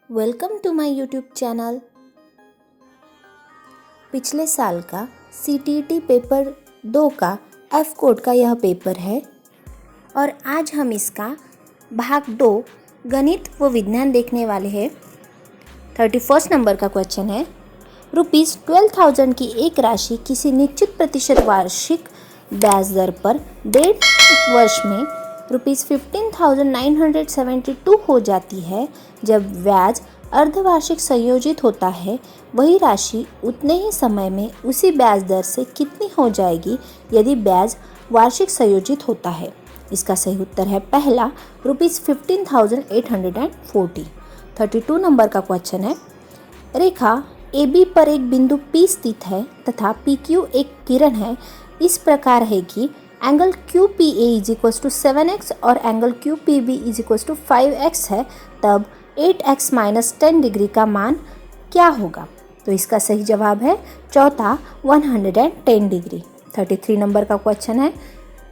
Welcome to my YouTube channel. पिछले साल का CTET पेपर 2 का F कोड का यह पेपर है और आज हम इसका भाग 2 गणित व विज्ञान देखने वाले हैं। 31 नंबर का क्वेश्चन है, ₹12,000 की एक राशि किसी निश्चित प्रतिशत वार्षिक ब्याज दर पर 1.5 वर्ष में ₹15,972 हो जाती है। जब ब्याज अर्धवार्षिक संयोजित होता है, वही राशि उतने ही समय में उसी ब्याज दर से कितनी हो जाएगी यदि ब्याज वार्षिक संयोजित होता है। इसका सही उत्तर है पहला, ₹15,840। 32 नंबर का क्वेश्चन है, रेखा AB पर एक बिंदु P स्थित है तथा PQ एक किरण है। इस प्रकार है कि एंगल QPA = 7x और एंगल QPB = 5x है, तब 8x - 10 डिग्री का मान क्या होगा? तो इसका सही जवाब है चौथा, 110 डिग्री। 33 नंबर का क्वेश्चन है,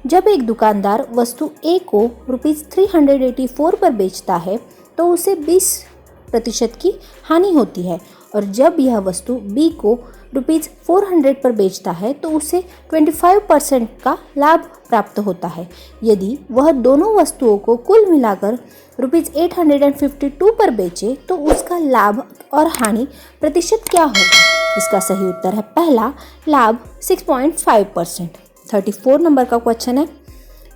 जब एक दुकानदार वस्तु A को ₹384 पर बेचता है तो उसे 20% की हानि होती है, और जब यह वस्तु B को ₹400 पर बेचता है तो उसे 25% का लाभ प्राप्त होता है। यदि वह दोनों वस्तुओं को कुल मिलाकर ₹852 पर बेचे तो उसका लाभ और हानि प्रतिशत क्या होगा? इसका सही उत्तर है पहला, लाभ 6.5%। 34 नंबर का क्वेश्चन है,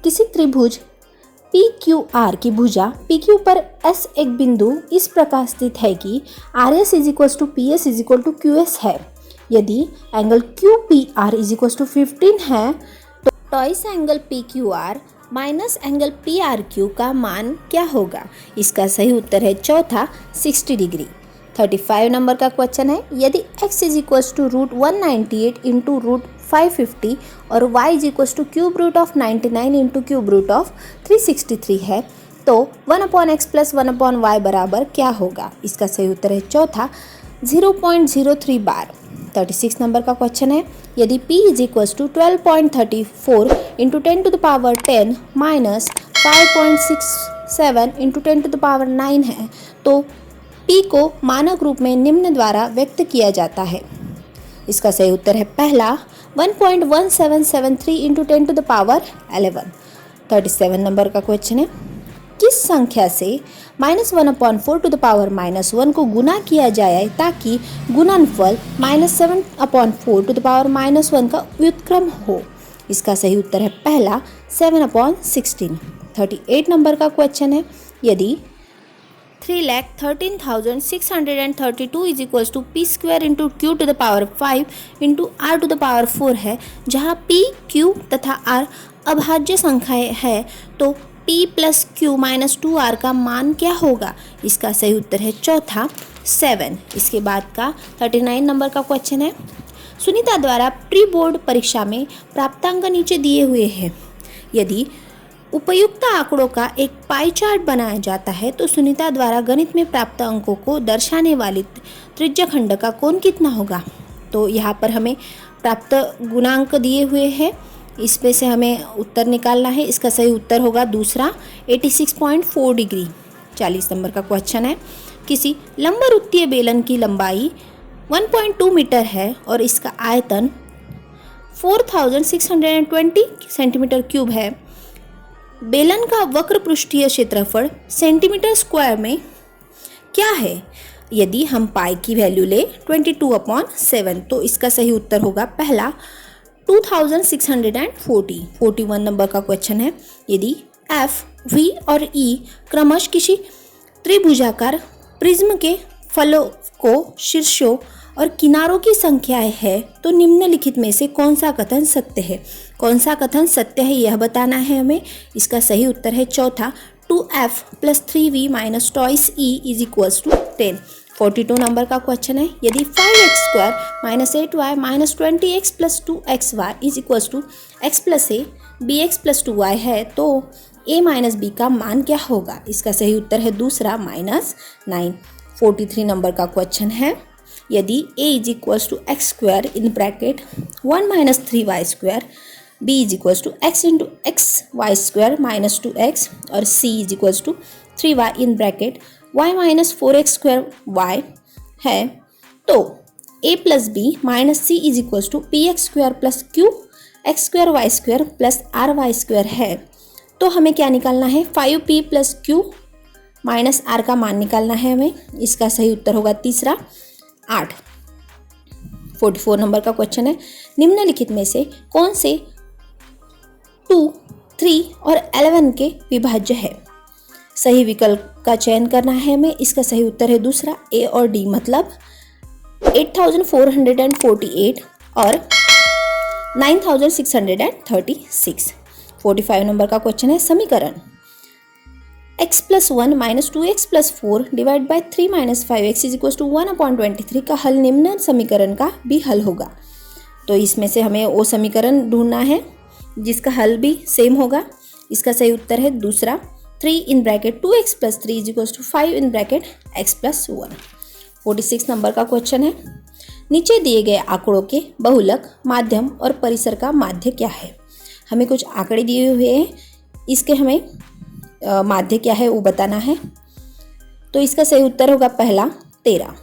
किसी त्रिभुज PQR की भुजा PQ पर S एक बिंदु इस प्रकार स्थित है कि RS = PS = QS है। यदि एंगल QPR = 15 है तो twice angle PQR minus angle PRQ का मान क्या होगा? इसका सही उत्तर है चौथा, 60 डिग्री। 35 नंबर का क्वेश्चन है, यदि x = √198 × √550 और y = √99 × √363 है तो 1/x + 1/y बराबर क्या होगा? इसका सही उत्तर है चौथा, 0.03 बार। 36 नंबर का क्वेश्चन है, यदि p = 12.34 × 10⁻10 - 5.67 × 10⁹ है तो p को मानक रूप में निम्न द्वारा व्यक्त किया जाता है। इसका सही उत्तर है पहला, 1.1773 × 10⁻11। 37 नंबर का क्वेश्चन है, किस संख्या से -1/4 को गुना किया जाए ताकि गुणनफल -7/4 का व्युत्क्रम हो? इसका सही उत्तर है पहला, 7/16। 38 नंबर का क्वेश्चन है, यदि 3,13,632 = p² × q⁵ × r⁴ है, जहाँ p, q तथा r अभाज्य संख्याएं है तो p + q - 2r का मान क्या होगा? इसका सही उत्तर है चौथा, 7। इसके बाद का 39 नंबर का क्वेश्चन है, सुनीता द्वारा प्री बोर्ड परीक्षा में प्राप्तांक नीचे दिए हुए हैं। यदि उपयुक्त आंकड़ों का एक पाई चार्ट बनाया जाता है तो सुनीता द्वारा गणित में प्राप्त अंकों को दर्शाने वाली त्रिज्याखंड का कोण कितना होगा? तो यहाँ पर हमें प्राप्त गुणांक दिए हुए हैं, इसमें से हमें उत्तर निकालना है। इसका सही उत्तर होगा दूसरा, 86.4 डिग्री। 40 नंबर का क्वेश्चन है, किसी लंबवृत्तीय बेलन की लंबाई 1.2 मीटर है और इसका आयतन 4620 सेंटीमीटर³ है। बेलन का वक्र पृष्ठीय क्षेत्रफल सेंटीमीटर² में क्या है? यदि हम पाई की वैल्यू ले 22/7 तो इसका सही उत्तर होगा पहला, 2640। 41 नंबर का क्वेश्चन है, यदि F, V और E क्रमश किसी त्रिभुजाकार प्रिज्म के फलों को शीर्षों और किनारों की संख्याएं है तो निम्नलिखित में से कौन सा कथन सत्य है? कौन सा कथन सत्य है यह बताना है हमें। इसका सही उत्तर है चौथा, 2F + 3V - twice E = 10। 42 number का क्वेश्चन है, यदि 5x² - 8y - 20x + 2xy = x + a bx + 2y है तो a - b का मान क्या होगा? इसका सही उत्तर है दूसरा, -9। 43 नंबर का क्वेश्चन है, यदि a = x² (1 - 3y²), b = x × xy² - 2x और c = 3y y minus 4x² y है, तो a plus b minus c is equals to px² plus q x² y² plus ry² है। तो हमें क्या निकालना है, 5p plus Q minus r का मान निकालना है हमें। इसका सही उत्तर होगा तीसरा 8। 44 नंबर का क्वेश्चन है, निम्नलिखित में से कौन से 2, 3 और 11 के विभाज्य है। सही विकल्प का चयन करना है हमें। इसका सही उत्तर है दूसरा ए और डी, मतलब 8448 और 9636। 45 नंबर का क्वेश्चन है, समीकरण x plus 1 minus 2x plus 4 divide by 3 minus 5x is equal to 1/23 का हल निम्न समीकरण का भी हल होगा। तो इसमें से हमें वो समीकरण ढूंढना है जिसका हल भी सेम होगा। इसका सही उत्तर है दूसरा 3 in bracket 2x plus 3 is equal to 5 in bracket x plus 1। 46 number का क्वेश्चन है, नीचे दिए गए आंकड़ों के बहुलक, माध्यम और परिसर का माध्य क्या है। हमें कुछ आंकड़े दिए हुए हैं, इसके हमें माध्य क्या है वो बताना है। तो इसका सही उत्तर होगा पहला 13।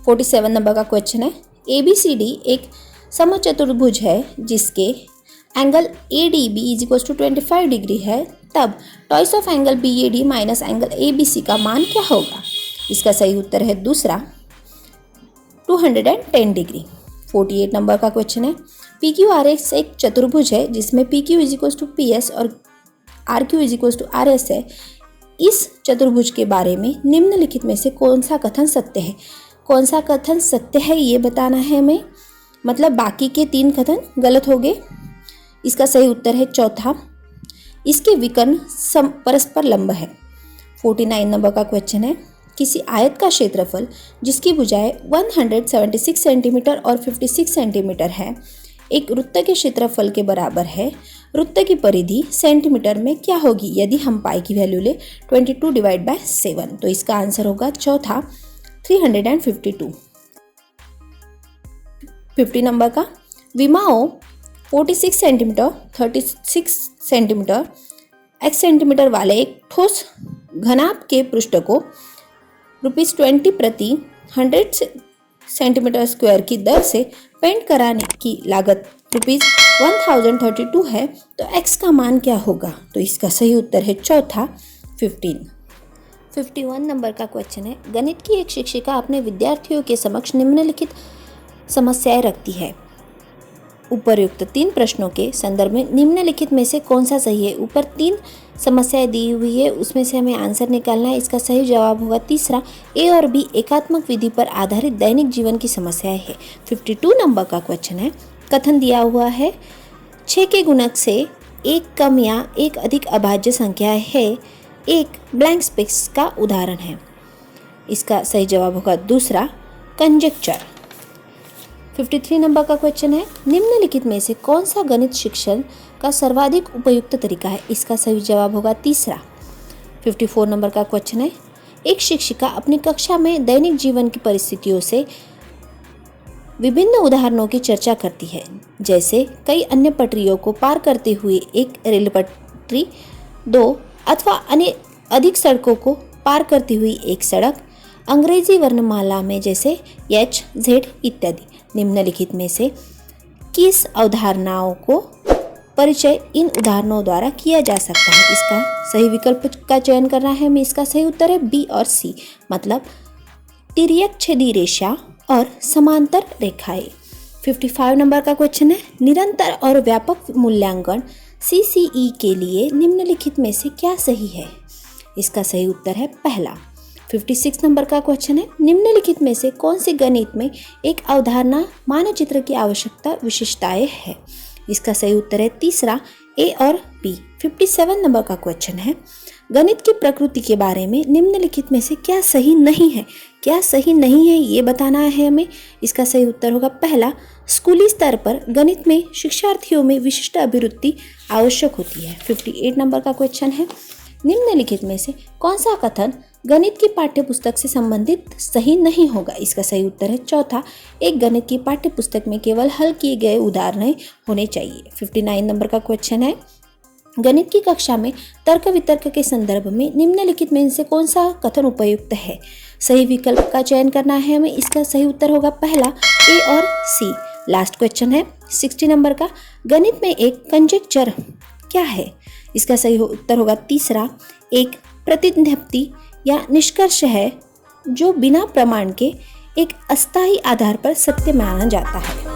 47 नंबर का क्वेश्चन है, ABCD एक समचतुर्भुज है जिसके angle ADB is equal to 25 degree है, तब twice of angle BAD minus angle ABC का मान क्या होगा। इसका सही उत्तर है दूसरा 210 डिग्री। 48 नंबर का क्वेश्चन है, PQRS एक चतुर्भुज है जिसमें PQ is equal to PS और RQ is equal to RS है। इस चतुर्भुज के बारे में निम्नलिखित में से कौन सा कथन सत्य है। कौन सा कथन सत्य है ये बताना है हमें, मतलब बाकी के 3 कथन गलत हो गए। इसका सही उत्तर है चौथा, इसके विकर्ण परस्पर लंब है। 49 नंबर का क्वेश्चन है, किसी आयत का क्षेत्रफल जिसकी भुजाएं 176 सेंटीमीटर और 56 सेंटीमीटर है एक वृत्त के क्षेत्रफल के बराबर है। वृत्त की परिधि सेंटीमीटर में क्या होगी यदि हम पाई की वैल्यू ले 22 डिवाइड बाय 7। तो इसका आंसर होगा चौथा 352। 50 नंबर का, विमाओं 46 सेंटीमीटर 36 सेंटीमीटर x सेंटीमीटर वाले एक ठोस घनाभ के पृष्ठ को ₹20 प्रति 100 सेंटीमीटर स्क्वायर की दर से पेंट कराने की लागत ₹1032 है, तो x का मान क्या होगा। तो इसका सही उत्तर है चौथा 15। 51 नंबर का क्वेश्चन है, गणित की एक शिक्षिका अपने विद्यार्थियों के समक्ष निम्नलिखित समस्याएं रखती है। उपर्युक्त 3 प्रश्नों के संदर्भ में निम्नलिखित में से कौन सा सही है। ऊपर 3 समस्याएं दी हुई है, उसमें से हमें आंसर निकालना है। इसका सही जवाब होगा तीसरा ए और बी एकात्मक विधि पर आधारित दैनिक जीवन की समस्याएं है। 52 नंबर का क्वेश्चन है, कथन दिया हुआ है 6 के गुणक से एक कम या एक अधिक अभाज्य संख्या है, एक ब्लैंक स्पेस का उदाहरण है। इसका सही जवाब होगा दूसरा कंजेक्चर। 53 नंबर का क्वेश्चन है, निम्नलिखित में से कौन सा गणित शिक्षण का सर्वाधिक उपयुक्त तरीका है। इसका सही जवाब होगा तीसरा। 54 नंबर का क्वेश्चन है, एक शिक्षिका अपनी कक्षा में दैनिक जीवन की परिस्थितियों से विभिन्न उदाहरणों की चर्चा करती है, जैसे कई अन्य पटरियों को पार करते हुए एक रेल पटरी, 2 अथवा अन्य अधिक सड़कों को पार करती हुई एक सड़क, अंग्रेजी वर्णमाला में जैसे H, Z इत्यादि। निम्नलिखित में से किस अवधारणाओं को परिचय इन उदाहरणों द्वारा किया जा सकता है। इसका सही विकल्प का चयन करना है हमें। इसका सही उत्तर है बी और सी, मतलब तिर्यक छेदी रेखा और समांतर रेखाएं। 55 नंबर का क्वेश्चन है, निरंतर और व्यापक मूल्यांकन CCE के लिए निम्नलिखित में से क्या सही है। इसका सही उत्तर है पहला। 56 नंबर का क्वेश्चन है, निम्नलिखित में से कौन सी गणित में एक अवधारणा मानचित्र की आवश्यकता विशेषताएं है। इसका सही उत्तर है तीसरा ए और बी। 57 नंबर का क्वेश्चन है, गणित की प्रकृति के बारे में निम्नलिखित में से क्या सही नहीं है। क्या सही नहीं है ये बताना है हमें। इसका सही उत्तर होगा पहला, स्कूली स्तर पर गणित में शिक्षार्थियों में विशिष्ट अभिवृत्ति आवश्यक होती है। 58 नंबर का क्वेश्चन है, निम्नलिखित में से कौन सा कथन गणित की पाठ्यपुस्तक से संबंधित सही नहीं होगा। इसका सही उत्तर है चौथा, एक गणित की पाठ्यपुस्तक में केवल हल किए गए उदाहरण होने चाहिए। 59 नंबर का क्वेश्चन है, गणित की कक्षा में तर्क वितर्क के संदर्भ में निम्नलिखित में से कौन सा कथन उपयुक्त है? सही विकल्प का चयन करना है हमें। इसका सही उत्तर होगा पहला, ए और सी। लास्ट क्वेश्चन है 60 नंबर का। गणित में एक कंजेक्चर क्या है? इसका सही उत्तर होगा तीसरा, एक प्रतिज्ञप्ति या निष्कर्ष है जो बिना प्रमाण के एक अस्थायी आधार पर सत्य माना जाता है।